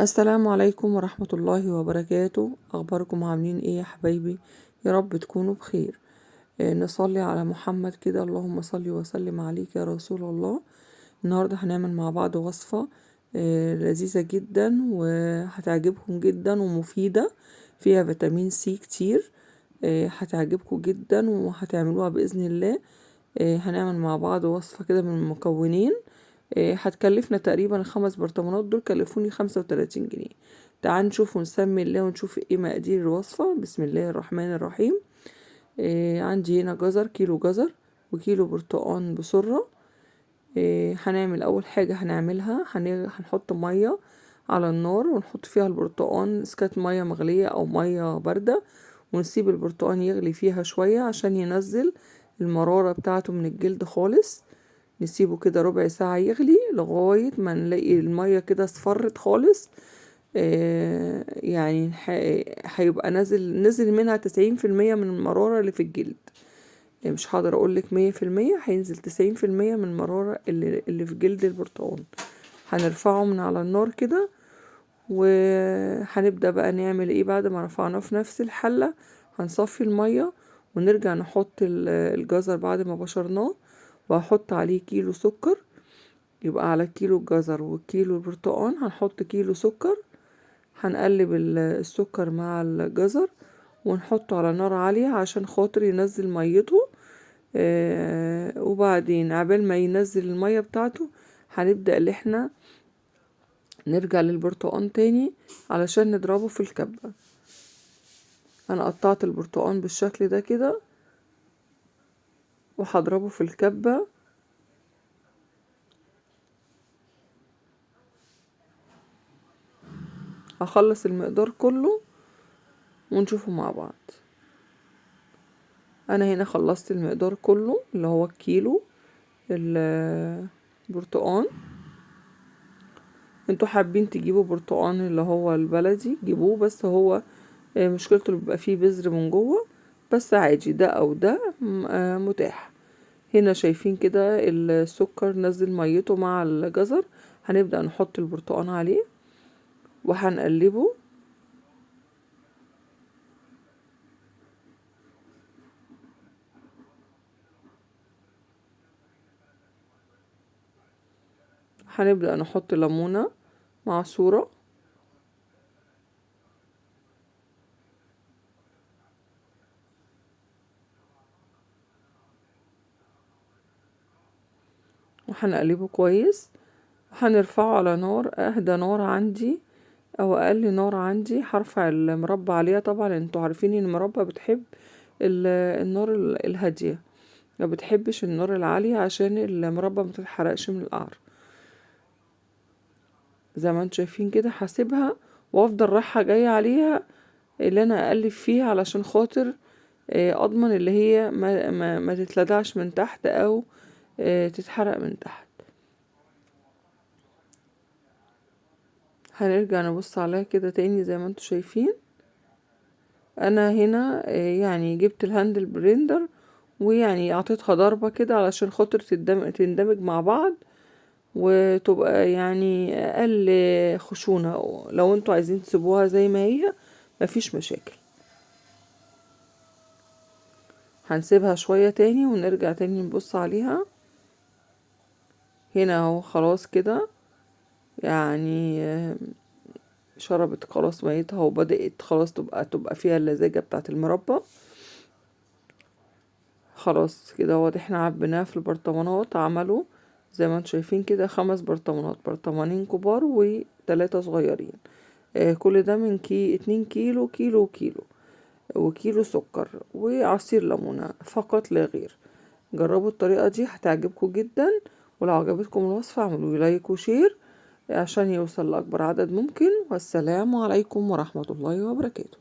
السلام عليكم ورحمة الله وبركاته. أخباركم عاملين ايه يا حبايبي؟ يا رب تكونوا بخير. نصلي على محمد كده، اللهم صل وسلم عليك يا رسول الله. النهاردة هنعمل مع بعض وصفة لذيذة جدا وهتعجبكم جدا ومفيدة، فيها فيتامين سي كتير. هتعجبكم جدا وهتعملوها بإذن الله. هنعمل مع بعض وصفة كده من المكونين. هتكلفنا تقريبا 5 برطمانات، دول كلفوني 35 جنيه. تعال نشوف ونسمي الله ونشوف ايه مقادير الوصفة. بسم الله الرحمن الرحيم. عندي هنا جزر، كيلو جزر وكيلو برتقان بسرة. هنعمل اول حاجة هنعملها هنحط مية على النار ونحط فيها البرتقان، اسكات مية مغلية او مية باردة، ونسيب البرتقان يغلي فيها شوية عشان ينزل المرارة بتاعته من الجلد خالص. نسيبه كده ربع ساعة يغلي لغاية ما نلاقي المية كده اصفرت خالص. يعني هيبقى نزل منها 90% من المرارة اللي في الجلد. مش هقدر اقولك 100%، هينزل 90% من المرارة اللي في جلد البرتقال. هنرفعه من على النار كده، وهنبدأ بقى نعمل ايه بعد ما رفعناه في نفس الحلة. هنصفي المية ونرجع نحط الجزر بعد ما بشرناه، وهحط عليه كيلو سكر. يبقى على كيلو الجزر وكيلو البرتقان هنحط كيلو سكر. هنقلب السكر مع الجزر ونحطه على نار عالية عشان خاطر ينزل ميته. وبعدين عبال ما ينزل المية بتاعته هنبدأ اللي احنا نرجع للبرتقان تاني علشان نضربه في الكبة. انا قطعت البرتقان بالشكل ده كده وهضربه في الكبة. هخلص المقدار كله ونشوفه مع بعض. انا هنا خلصت المقدار كله اللي هو الكيلو البرتقان. انتوا حابين تجيبوا برتقان اللي هو البلدي جيبوه، بس هو مشكلته اللي بيبقى فيه بذر من جوه، بس عادي ده او ده متاح. هنا شايفين كده السكر نزل ميته مع الجزر. هنبدأ نحط البرتقان عليه وهنقلبه. هنبدأ نحط ليمونة معصورة، وهنقلبه كويس. هنرفعه على نار اهدى نار عندي او اقل نار عندي. هرفع المربى عليها. طبعا انتوا عارفين ان المربى بتحب النار الهادية، ما بتحبش النار العالية عشان المربى ما تتحرقش من القعر. زي ما انتوا شايفين كده هسيبها وافضل رايحة جاية عليها اللي انا اقلب فيها علشان خاطر اضمن اللي هي ما تتلدعش من تحت او تتحرق من تحت. هنرجع نبص عليها كده تاني زي ما انتوا شايفين. انا هنا يعني جبت الهاندل بلندر ويعني اعطيتها ضربة كده علشان خاطر تندمج مع بعض وتبقى يعني اقل خشونة. لو انتوا عايزين تسيبوها زي ما هي مفيش مشاكل. هنسيبها شوية تاني ونرجع تاني نبص عليها. هنا اهو خلاص كده، يعني شربت خلاص ميتها وبدأت خلاص تبقى فيها اللزاجة بتاعت المربى. خلاص كده واضح احنا عبيناها في البرطمانات. عملوا زي ما انتم شايفين كده 5 برطمانات، برطمانين كبار و3 صغيرين. كل ده من 2 كيلو كيلو وكيلو سكر وعصير ليمونة فقط لا غير. جربوا الطريقة دي هتعجبكم جدا. ولو عجبتكم الوصفة اعملوا لايك وشير عشان يوصل لأكبر عدد ممكن. والسلام عليكم ورحمة الله وبركاته.